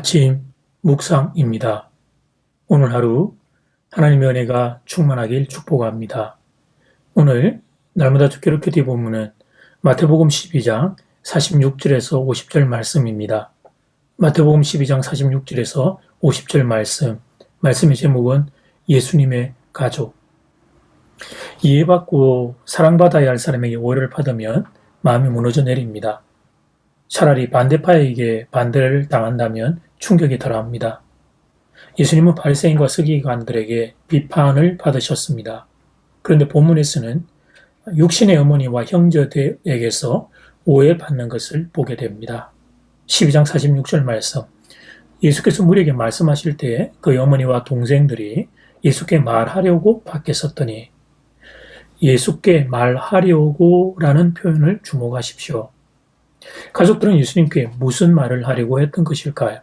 아침 묵상입니다. 오늘 하루 하나님의 은혜가 충만하길 축복합니다. 오늘 날마다 주기로 큐티 본문은 마태복음 12장 46절에서 50절 말씀입니다. 마태복음 12장 46절에서 50절 말씀의 제목은 예수님의 가족. 이해받고 사랑받아야 할 사람에게 오해를 받으면 마음이 무너져 내립니다. 차라리 반대파에게 반대를 당한다면 충격이 덜합니다. 예수님은 바리새인과 서기관들에게 비판을 받으셨습니다. 그런데 본문에서는 육신의 어머니와 형제들에게서 오해받는 것을 보게 됩니다. 12장 46절 말씀. 예수께서 무리에게 말씀하실 때 그의 어머니와 동생들이 예수께 말하려고 밖에 섰더니, 예수께 말하려고라는 표현을 주목하십시오. 가족들은 예수님께 무슨 말을 하려고 했던 것일까요?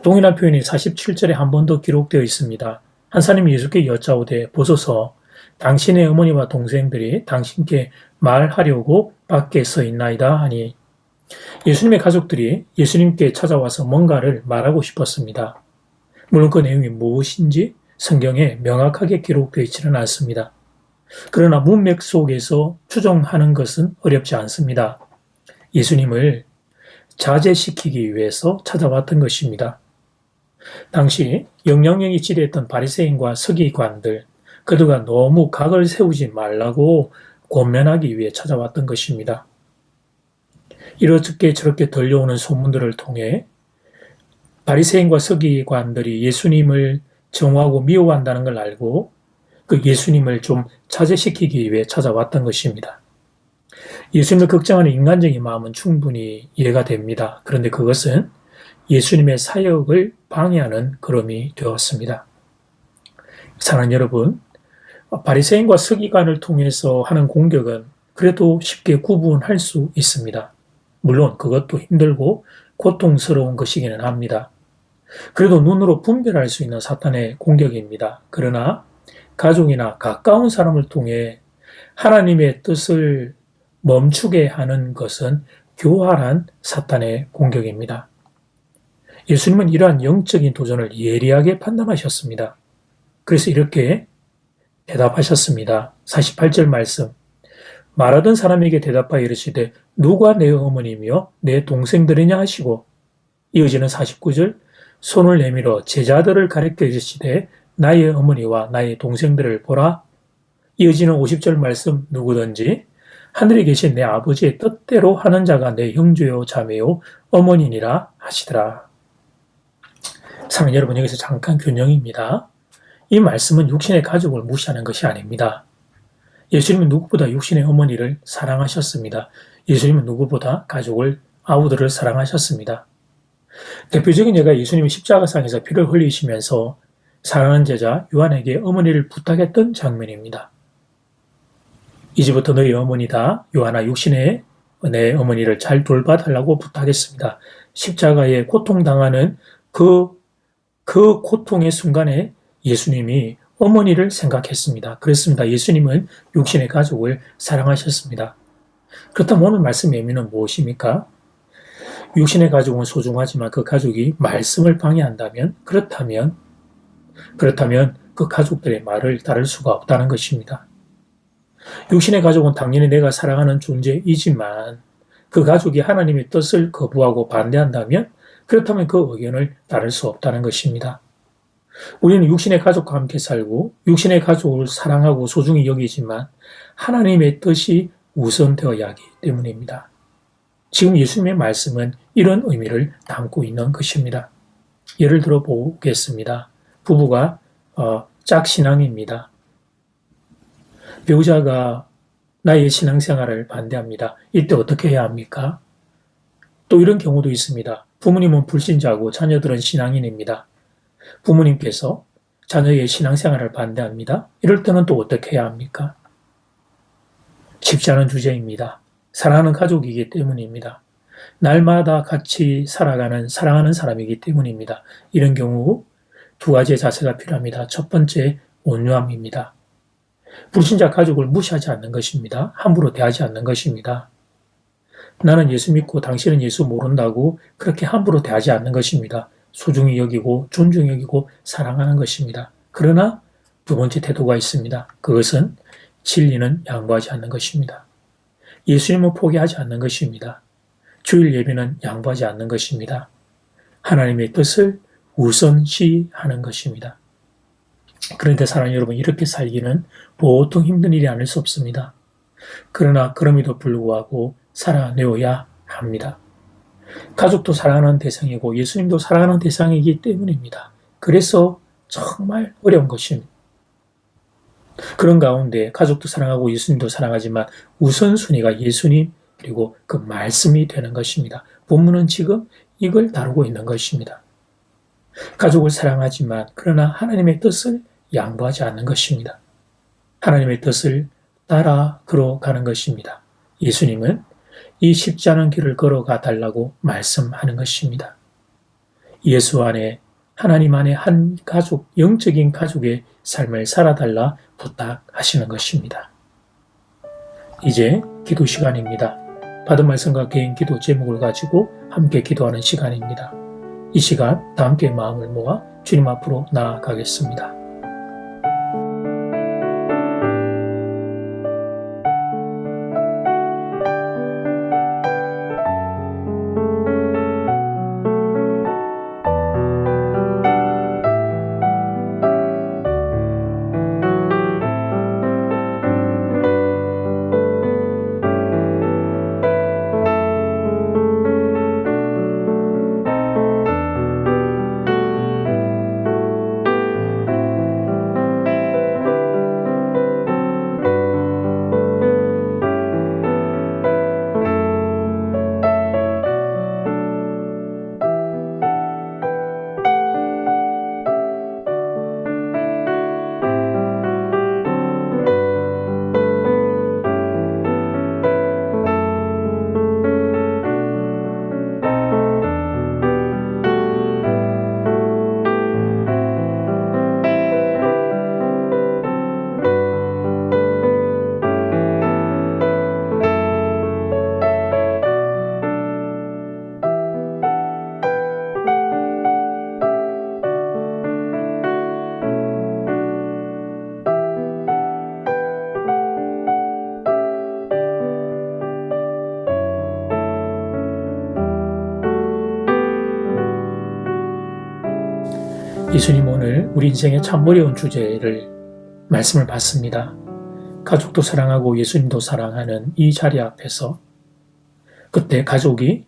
동일한 표현이 47절에 한 번 더 기록되어 있습니다. 한 사람이 예수께 여짜오되 보소서 당신의 어머니와 동생들이 당신께 말하려고 밖에 서 있나이다 하니, 예수님의 가족들이 예수님께 찾아와서 뭔가를 말하고 싶었습니다. 물론 그 내용이 무엇인지 성경에 명확하게 기록되어 있지는 않습니다. 그러나 문맥 속에서 추정하는 것은 어렵지 않습니다. 예수님을 자제시키기 위해서 찾아왔던 것입니다. 당시 영향력이 지대했던 바리새인과 서기관들, 그들과 너무 각을 세우지 말라고 권면하기 위해 찾아왔던 것입니다. 이렇게 저렇게 들려오는 소문들을 통해 바리새인과 서기관들이 예수님을 정오하고 미워한다는 걸 알고 그 예수님을 좀 자제시키기 위해 찾아왔던 것입니다. 예수님을 걱정하는 인간적인 마음은 충분히 이해가 됩니다. 그런데 그것은 예수님의 사역을 방해하는 걸음이 되었습니다. 사랑하는 여러분, 바리새인과 서기관을 통해서 하는 공격은 그래도 쉽게 구분할 수 있습니다. 물론 그것도 힘들고 고통스러운 것이기는 합니다. 그래도 눈으로 분별할 수 있는 사탄의 공격입니다. 그러나 가족이나 가까운 사람을 통해 하나님의 뜻을 멈추게 하는 것은 교활한 사탄의 공격입니다. 예수님은 이러한 영적인 도전을 예리하게 판단하셨습니다. 그래서 이렇게 대답하셨습니다. 48절 말씀. 말하던 사람에게 대답하여 이르시되 누가 내 어머니며 내 동생들이냐 하시고, 이어지는 49절. 손을 내밀어 제자들을 가리켜 이르시되 나의 어머니와 나의 동생들을 보라. 이어지는 50절 말씀. 누구든지 하늘에 계신 내 아버지의 뜻대로 하는 자가 내 형제요 자매요 어머니니라 하시더라. 사랑하는 여러분, 여기서 잠깐 균형입니다. 이 말씀은 육신의 가족을 무시하는 것이 아닙니다. 예수님은 누구보다 육신의 어머니를 사랑하셨습니다. 예수님은 누구보다 가족을, 아우들을 사랑하셨습니다. 대표적인 예가 예수님이 십자가상에서 피를 흘리시면서 사랑하는 제자 요한에게 어머니를 부탁했던 장면입니다. 이제부터 너희 어머니다. 요한아, 육신의 내 어머니를 잘 돌봐달라고 부탁했습니다. 십자가에 고통당하는 그 고통의 순간에 예수님이 어머니를 생각했습니다. 그렇습니다. 예수님은 육신의 가족을 사랑하셨습니다. 그렇다면 오늘 말씀의 의미는 무엇입니까? 육신의 가족은 소중하지만 그 가족이 말씀을 방해한다면, 그렇다면 그 가족들의 말을 따를 수가 없다는 것입니다. 육신의 가족은 당연히 내가 사랑하는 존재이지만 그 가족이 하나님의 뜻을 거부하고 반대한다면, 그렇다면 그 의견을 따를 수 없다는 것입니다. 우리는 육신의 가족과 함께 살고 육신의 가족을 사랑하고 소중히 여기지만 하나님의 뜻이 우선되어야 하기 때문입니다. 지금 예수님의 말씀은 이런 의미를 담고 있는 것입니다. 예를 들어 보겠습니다. 부부가 짝신앙입니다. 배우자가 나의 신앙생활을 반대합니다. 이때 어떻게 해야 합니까? 또 이런 경우도 있습니다. 부모님은 불신자고 자녀들은 신앙인입니다. 부모님께서 자녀의 신앙생활을 반대합니다. 이럴 때는 또 어떻게 해야 합니까? 쉽지 않은 주제입니다. 사랑하는 가족이기 때문입니다. 날마다 같이 살아가는 사랑하는 사람이기 때문입니다. 이런 경우 두 가지의 자세가 필요합니다. 첫 번째, 온유함입니다. 불신자 가족을 무시하지 않는 것입니다. 함부로 대하지 않는 것입니다. 나는 예수 믿고 당신은 예수 모른다고 그렇게 함부로 대하지 않는 것입니다. 소중히 여기고 존중히 여기고 사랑하는 것입니다. 그러나 두 번째 태도가 있습니다. 그것은 진리는 양보하지 않는 것입니다. 예수님을 포기하지 않는 것입니다. 주일 예배는 양보하지 않는 것입니다. 하나님의 뜻을 우선시하는 것입니다. 그런데 사랑하는 여러분, 이렇게 살기는 보통 힘든 일이 아닐 수 없습니다. 그러나 그럼에도 불구하고 살아내어야 합니다. 가족도 사랑하는 대상이고 예수님도 사랑하는 대상이기 때문입니다. 그래서 정말 어려운 것입니다. 그런 가운데 가족도 사랑하고 예수님도 사랑하지만 우선순위가 예수님 그리고 그 말씀이 되는 것입니다. 본문은 지금 이걸 다루고 있는 것입니다. 가족을 사랑하지만 그러나 하나님의 뜻을 양보하지 않는 것입니다. 하나님의 뜻을 따라 걸어가는 것입니다. 예수님은 이 쉽지 않은 길을 걸어가 달라고 말씀하는 것입니다. 예수 안에 하나님 안에 한 가족, 영적인 가족의 삶을 살아달라 부탁하시는 것입니다. 이제 기도 시간입니다. 받은 말씀과 개인 기도 제목을 가지고 함께 기도하는 시간입니다. 이 시간 다 함께 마음을 모아 주님 앞으로 나아가겠습니다. 예수님 오늘 우리 인생의 참 어려운 주제를 말씀을 받습니다. 가족도 사랑하고 예수님도 사랑하는 이 자리 앞에서 그때 가족이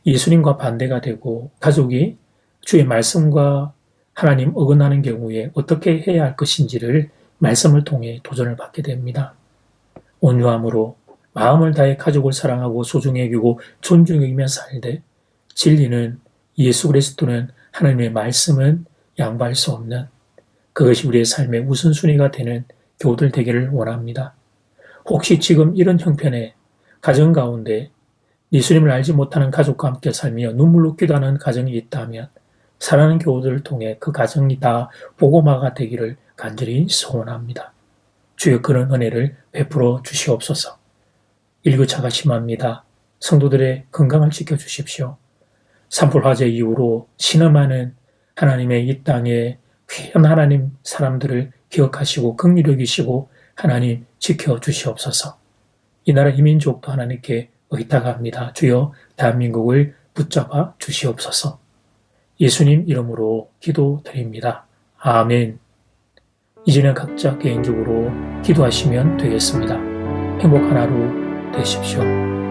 예수님과 반대가 되고 가족이 주의 말씀과 하나님 어긋나는 경우에 어떻게 해야 할 것인지를 말씀을 통해 도전을 받게 됩니다. 온유함으로 마음을 다해 가족을 사랑하고 소중히 여기고 존중히 여기며 살되 진리는 예수 그리스도는 하나님의 말씀은 양보할 수 없는 그것이 우리의 삶의 우선순위가 되는 교우들 되기를 원합니다. 혹시 지금 이런 형편의 가정 가운데 예수님을 알지 못하는 가족과 함께 살며 눈물로 기도하는 가정이 있다면 사랑하는 교우들을 통해 그 가정이 다 복음화가 되기를 간절히 소원합니다. 주여 그런 은혜를 베풀어 주시옵소서. 일교차가 심합니다. 성도들의 건강을 지켜주십시오. 산불 화재 이후로 신음하는 하나님의 이 땅에 귀한 하나님 사람들을 기억하시고 긍휼히 여기시고 하나님 지켜주시옵소서. 이 나라 이민족도 하나님께 의탁합니다. 주여 대한민국을 붙잡아 주시옵소서. 예수님 이름으로 기도드립니다. 아멘. 이제는 각자 개인적으로 기도하시면 되겠습니다. 행복한 하루 되십시오.